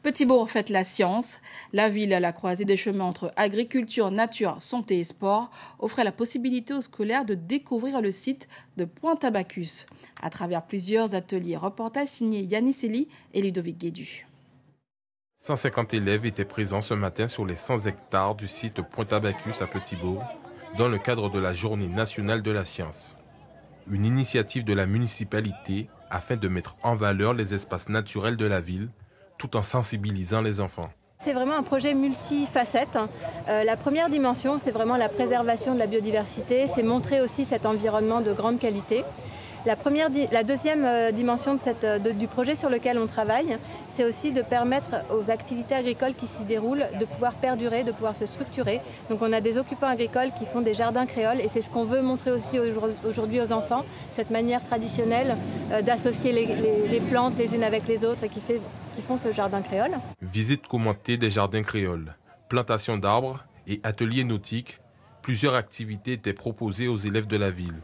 Petit-Bourg fête la science. La ville, à la croisée des chemins entre agriculture, nature, santé et sport, offrait la possibilité aux scolaires de découvrir le site de Pointe-à-Bacchus à travers plusieurs ateliers. Reportage signé Yanis Eli et Ludovic Guédu. 150 élèves étaient présents ce matin sur les 100 hectares du site Pointe-à-Bacchus à Petit-Bourg, dans le cadre de la Journée nationale de la science. Une initiative de la municipalité afin de mettre en valeur les espaces naturels de la ville, tout en sensibilisant les enfants. C'est vraiment un projet multifacette. La première dimension, c'est vraiment la préservation de la biodiversité, c'est montrer aussi cet environnement de grande qualité. La deuxième dimension du projet sur lequel on travaille, c'est aussi de permettre aux activités agricoles qui s'y déroulent de pouvoir perdurer, de pouvoir se structurer. Donc on a des occupants agricoles qui font des jardins créoles et c'est ce qu'on veut montrer aussi aujourd'hui aux enfants, cette manière traditionnelle d'associer les plantes les unes avec les autres et qui font ce jardin créole. Visite commentée des jardins créoles, plantation d'arbres et ateliers nautiques, plusieurs activités étaient proposées aux élèves de la ville.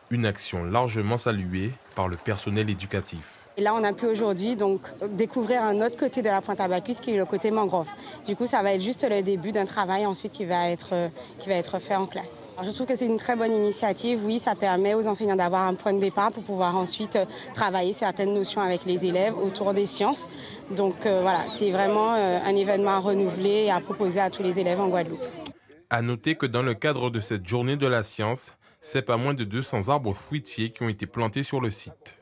Une action largement saluée par le personnel éducatif. Et là, on a pu aujourd'hui donc découvrir un autre côté de la Pointe-à-Bacchus qui est le côté mangrove. Du coup, ça va être juste le début d'un travail ensuite qui va être fait en classe. Alors, je trouve que c'est une très bonne initiative. Oui, ça permet aux enseignants d'avoir un point de départ pour pouvoir ensuite travailler certaines notions avec les élèves autour des sciences. Donc voilà, c'est vraiment un événement à renouveler et à proposer à tous les élèves en Guadeloupe. À noter que dans le cadre de cette journée de la science, c'est pas moins de 200 arbres fruitiers qui ont été plantés sur le site.